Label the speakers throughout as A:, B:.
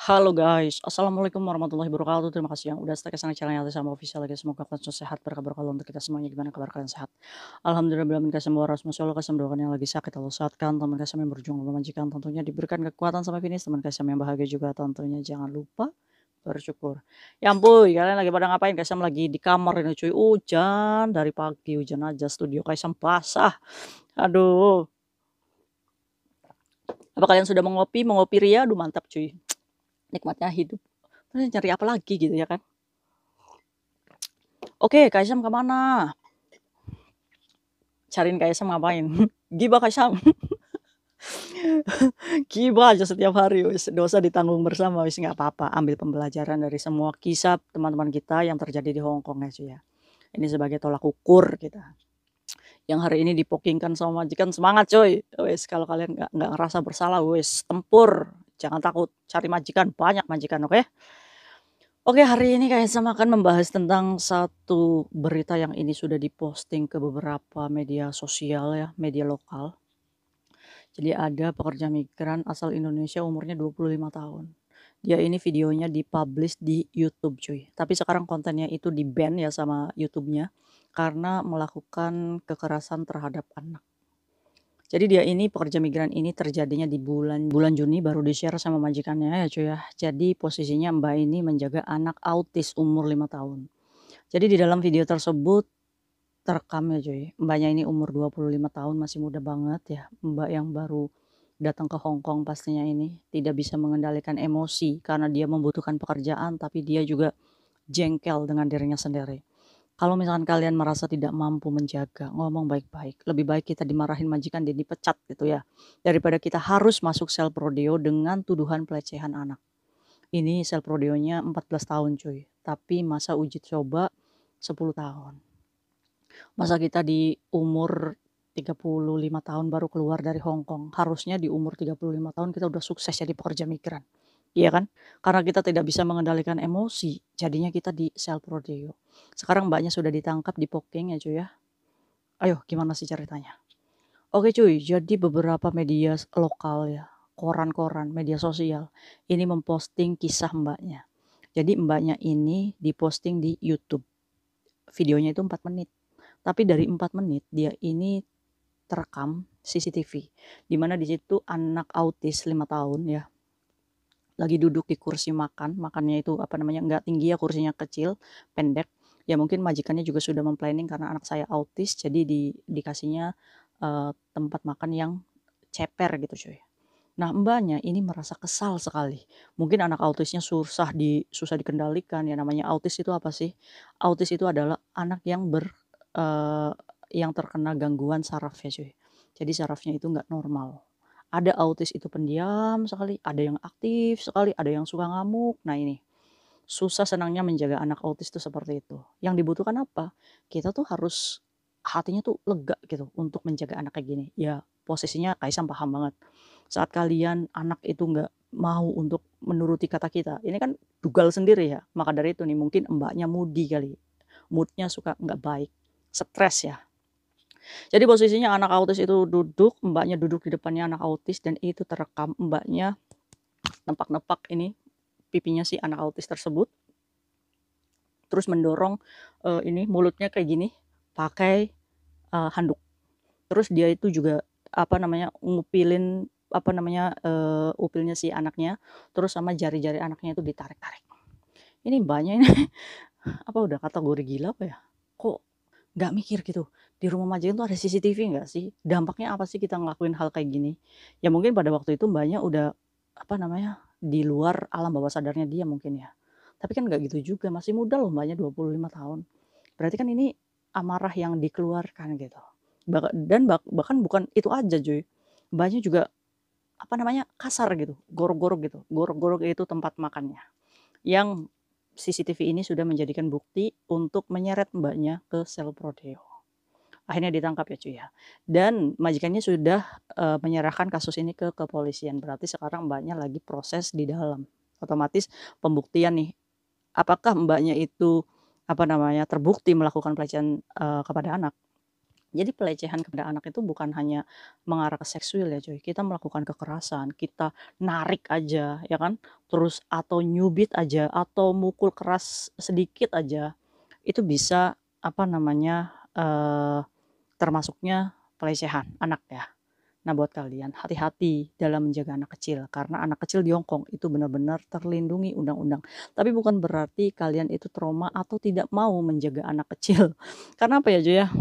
A: Halo guys, assalamualaikum warahmatullahi wabarakatuh. Terima kasih yang udah stay ke sana channel sama official lagi. Semoga kalian selalu sehat, berkah berkah untuk kita semuanya. Gimana kabar kalian sehat? Alhamdulillah belum kasih sembuh ras masyaallah kesembuhan yang lagi sakit Allah sehatkan. Teman kasih yang berjuang memajikan tentunya diberikan kekuatan sampai finish. Teman kasih yang bahagia juga tentunya jangan lupa bersyukur. Ya ampun, kalian lagi pada ngapain? Kaisam lagi di kamar ini cuy. Hujan dari pagi hujan aja studio Kaisam basah. Aduh, apa kalian sudah mengopi? Mengopi ria? Aduh mantap cuy. Nikmatnya hidup. Terus nyari apa lagi gitu ya kan? Oke, Kaisam kemana? Cariin Kaisam ngapain? Gibah Kaisam. Gibah aja setiap hari wis, dosa ditanggung bersama wis nggak apa-apa, ambil pembelajaran dari semua kisah teman-teman kita yang terjadi di Hong Kong ya cuy ya. Ini sebagai tolak ukur kita. Yang hari ini dipokingkan sama majikan semangat cuy. Wis kalau kalian nggak ngerasa bersalah wis tempur, jangan takut, cari majikan, banyak majikan oke? Oke, hari ini Kaisam akan membahas tentang satu berita yang ini sudah diposting ke beberapa media sosial ya, media lokal. Jadi ada pekerja migran asal Indonesia umurnya 25 tahun. Dia ini videonya dipublish di YouTube cuy. Tapi sekarang kontennya itu di-ban ya sama YouTube-nya karena melakukan kekerasan terhadap anak. Jadi dia ini pekerja migran ini terjadinya di bulan bulan Juni baru di-share sama majikannya ya cuy ya. Jadi posisinya Mbak ini menjaga anak autis umur 5 tahun. Jadi di dalam video tersebut terekam ya cuy, Mbaknya ini umur 25 tahun masih muda banget ya, Mbak yang baru datang ke Hong Kong pastinya ini, tidak bisa mengendalikan emosi karena dia membutuhkan pekerjaan tapi dia juga jengkel dengan dirinya sendiri. Kalau misalkan kalian merasa tidak mampu menjaga, ngomong baik-baik, lebih baik kita dimarahin majikan dan dipecat gitu ya, daripada kita harus masuk sel prodeo dengan tuduhan pelecehan anak. Ini sel prodeonya 14 tahun cuy, tapi masa uji coba 10 tahun. Masa kita di umur 35 tahun baru keluar dari Hong Kong, harusnya di umur 35 tahun kita udah sukses jadi pekerja migran, iya kan? Karena kita tidak bisa mengendalikan emosi, jadinya kita di sel prodeo. Sekarang Mbaknya sudah ditangkap di Poking ya cuy ya. Ayo gimana sih ceritanya? Oke cuy, jadi beberapa media lokal ya, koran-koran, media sosial, ini memposting kisah Mbaknya. Jadi Mbaknya ini diposting di YouTube, videonya itu 4 menit. Tapi dari 4 menit dia ini terekam CCTV, di mana di situ anak autis 5 tahun ya, lagi duduk di kursi makan, makannya itu apa namanya, nggak tinggi ya kursinya kecil, pendek. Ya mungkin majikannya juga sudah memplanning karena anak saya autis jadi dikasihnya, tempat makan yang ceper gitu cuy. Nah Mbaknya ini merasa kesal sekali, mungkin anak autisnya susah dikendalikan ya namanya autis itu apa sih? Autis itu adalah anak yang eee, yang terkena gangguan saraf ya cuy. Jadi sarafnya itu nggak normal. Ada autis itu pendiam sekali, ada yang aktif sekali, ada yang suka ngamuk. Nah ini, susah senangnya menjaga anak autis itu seperti itu. Yang dibutuhkan apa? Kita tuh harus hatinya tuh lega gitu untuk menjaga anak kayak gini. Ya posisinya Kaisang paham banget. Saat kalian anak itu nggak mau untuk menuruti kata kita, ini kan dugal sendiri ya. Maka dari itu nih mungkin Mbaknya moody kali, moodnya suka nggak baik, stres ya. Jadi posisinya anak autis itu duduk, Mbaknya duduk di depannya anak autis dan itu terekam Mbaknya nepak-nepak ini pipinya si anak autis tersebut, terus mendorong, ini mulutnya kayak gini pakai, handuk. Terus dia itu juga apa namanya, ngupilin apa namanya, upilnya si anaknya, terus sama jari-jari anaknya itu ditarik-tarik. Ini Mbaknya ini apa udah kategori gila apa ya? Kok nggak mikir gitu, di rumah majikan tuh ada CCTV nggak sih? Dampaknya apa sih kita ngelakuin hal kayak gini? Ya mungkin pada waktu itu Mbaknya udah, apa namanya, di luar alam bawah sadarnya dia mungkin ya. Tapi kan nggak gitu juga, masih muda loh Mbaknya 25 tahun. Berarti kan ini amarah yang dikeluarkan gitu. Bahkan bukan itu aja Joy, Mbaknya juga, apa namanya, kasar gitu, gorok-gorok gitu. Gorok-gorok itu tempat makannya. Yang CCTV ini sudah menjadikan bukti untuk menyeret Mbaknya ke sel prodeo. Akhirnya ditangkap ya cuy ya. Dan majikannya sudah, menyerahkan kasus ini ke kepolisian. Berarti sekarang Mbaknya lagi proses di dalam. Otomatis pembuktian nih, apakah Mbaknya itu, apa namanya, terbukti melakukan pelecehan, kepada anak. Jadi pelecehan kepada anak itu bukan hanya mengarah ke seksual ya cuy, kita melakukan kekerasan, kita narik aja ya kan, terus atau nyubit aja, atau mukul keras sedikit aja, itu bisa apa namanya, termasuknya pelecehan anak ya. Nah buat kalian, hati-hati dalam menjaga anak kecil, karena anak kecil di Hong Kong itu benar-benar terlindungi undang-undang. Tapi bukan berarti kalian itu trauma atau tidak mau menjaga anak kecil. Karena apa ya cuy ya,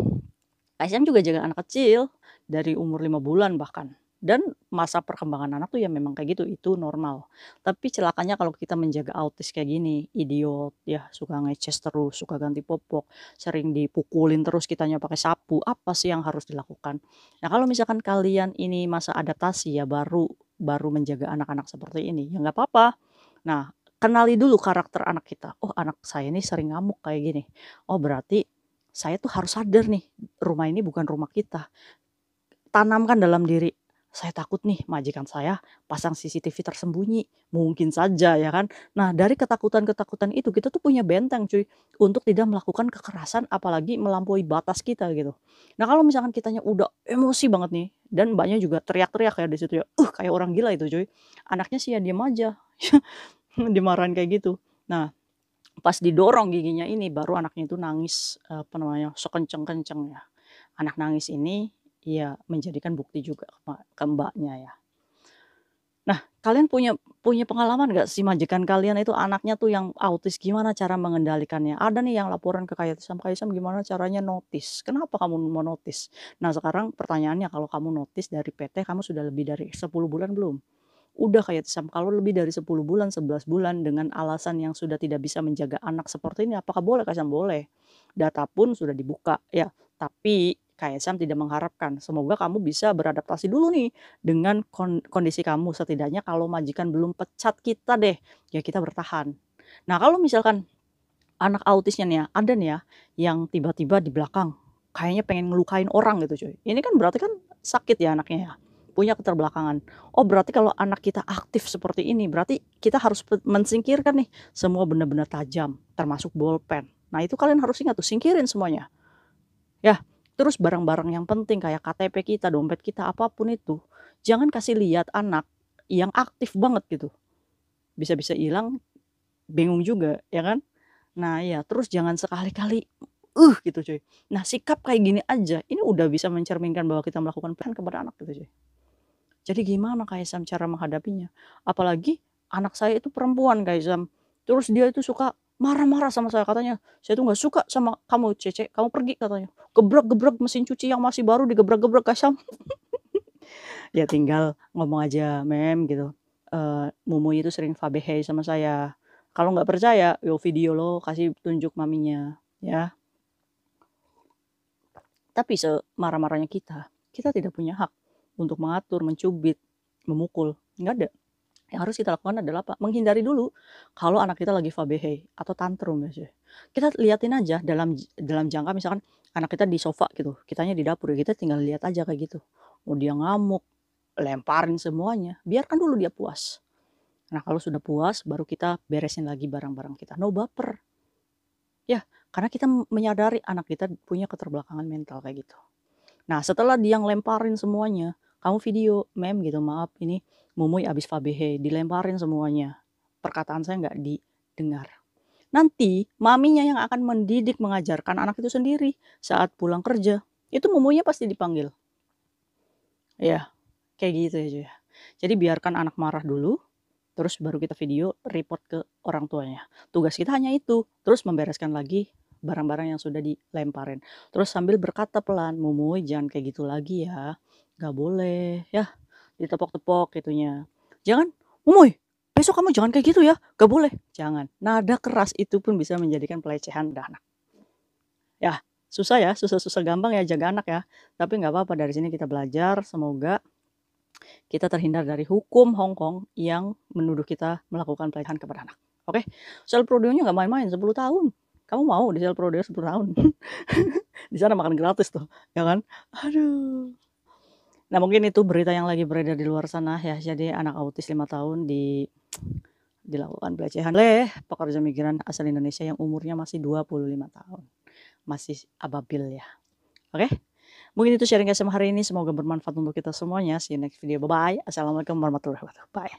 A: Aisyam juga jaga anak kecil, dari umur 5 bulan bahkan. Dan masa perkembangan anak tuh ya memang kayak gitu, itu normal. Tapi celakanya kalau kita menjaga autis kayak gini, idiot, ya suka ngeces terus, suka ganti popok, sering dipukulin terus kitanya pakai sapu, apa sih yang harus dilakukan? Nah kalau misalkan kalian ini masa adaptasi ya, baru baru menjaga anak-anak seperti ini, ya nggak apa-apa. Nah, kenali dulu karakter anak kita. Oh anak saya ini sering ngamuk kayak gini. Oh berarti saya tuh harus sadar nih, rumah ini bukan rumah kita. Tanamkan dalam diri, saya takut nih majikan saya pasang CCTV tersembunyi, mungkin saja ya kan. Nah dari ketakutan-ketakutan itu kita tuh punya benteng cuy, untuk tidak melakukan kekerasan apalagi melampaui batas kita gitu. Nah kalau misalkan kitanya udah emosi banget nih, dan Mbaknya juga teriak-teriak kayak di situ ya, kayak orang gila itu cuy. Anaknya sih ya diem aja, dimarahin kayak gitu. Nah pas didorong giginya ini baru anaknya itu nangis, apa namanya, sekenceng-kencengnya. Anak nangis ini ya menjadikan bukti juga ke Mbaknya ya. Nah, kalian punya punya pengalaman nggak sih majikan kalian itu anaknya tuh yang autis, gimana cara mengendalikannya? Ada nih yang laporan ke Kak Isam, "Gimana caranya notice?" Kenapa kamu mau notice? Nah, sekarang pertanyaannya kalau kamu notice dari PT kamu sudah lebih dari 10 bulan belum? Udah kayak Sam, kalau lebih dari 10 bulan, 11 bulan dengan alasan yang sudah tidak bisa menjaga anak seperti ini, apakah boleh Kak Sam? Boleh. Data pun sudah dibuka, ya. Tapi Kak Sam tidak mengharapkan, semoga kamu bisa beradaptasi dulu nih dengan kondisi kamu. Setidaknya kalau majikan belum pecat kita deh, ya kita bertahan. Nah kalau misalkan anak autisnya nih ya, ada nih ya, yang tiba-tiba di belakang kayaknya pengen ngelukain orang gitu cuy. Ini kan berarti kan sakit ya anaknya ya, punya keterbelakangan. Oh berarti kalau anak kita aktif seperti ini, berarti kita harus mensingkirkan nih semua benda-benda tajam, termasuk bolpen. Nah itu kalian harus ingat tuh, singkirin semuanya. Ya, terus barang-barang yang penting kayak KTP kita, dompet kita, apapun itu, jangan kasih lihat anak yang aktif banget gitu. Bisa-bisa hilang, bingung juga, ya kan? Nah iya, terus jangan sekali-kali, gitu cuy. Nah sikap kayak gini aja, ini udah bisa mencerminkan bahwa kita melakukan pelecehan kepada anak gitu cuy. Jadi gimana Kak Isam cara menghadapinya? Apalagi anak saya itu perempuan Kak Isam, terus dia itu suka marah-marah sama saya, katanya, "Saya tuh nggak suka sama kamu Cece, kamu pergi," katanya. Gebrak-gebrak mesin cuci yang masih baru digebrak-gebrak Kak Isam. Ya tinggal ngomong aja, "Mem," gitu, "Mumu itu sering fabehay sama saya. Kalau nggak percaya, yo video lo kasih tunjuk maminya, ya." Tapi semarah-marahnya kita tidak punya hak untuk mengatur, mencubit, memukul, nggak ada. Yang harus kita lakukan adalah apa? Menghindari dulu kalau anak kita lagi fabehay atau tantrum ya cuy. Kita liatin aja dalam jangka misalkan anak kita di sofa gitu, kitanya di dapur, ya kita tinggal lihat aja kayak gitu. Mau dia ngamuk, lemparin semuanya, biarkan dulu dia puas. Nah kalau sudah puas baru kita beresin lagi barang-barang kita, no baper. Ya, karena kita menyadari anak kita punya keterbelakangan mental kayak gitu. Nah setelah dia ngelemparin semuanya, kamu video, "Mem," gitu, "maaf ini Mumuy abis fabehe," dilemparin semuanya. Perkataan saya nggak didengar. Nanti maminya yang akan mendidik, mengajarkan anak itu sendiri saat pulang kerja. Itu Mumunya pasti dipanggil. Ya, kayak gitu ya cuy ya. Jadi biarkan anak marah dulu, terus baru kita video report ke orang tuanya. Tugas kita hanya itu, terus membereskan lagi barang-barang yang sudah dilemparin. Terus sambil berkata pelan, "Mumuy jangan kayak gitu lagi ya, nggak boleh ya, ditepok-tepok gitunya. Jangan, Mumuy besok kamu jangan kayak gitu ya, nggak boleh." Jangan, nada keras itu pun bisa menjadikan pelecehan pada anak. Ya, susah ya, susah-susah gampang ya jaga anak ya. Tapi nggak apa-apa, dari sini kita belajar, semoga kita terhindar dari hukum Hong Kong yang menuduh kita melakukan pelecehan kepada anak. Oke, sel prodeonya nggak main-main, 10 tahun. Kamu mau di sel prodeo 10 tahun? Di sana makan gratis tuh, ya kan? Aduh. Nah mungkin itu berita yang lagi beredar di luar sana ya. Jadi anak autis 5 tahun dilakukan pelecehan oleh pekerja migran asal Indonesia yang umurnya masih 25 tahun. Masih ababil ya. Oke? Mungkin itu sharing Kak sama hari ini, semoga bermanfaat untuk kita semuanya. See you next video, bye-bye. Assalamualaikum warahmatullahi wabarakatuh. Bye.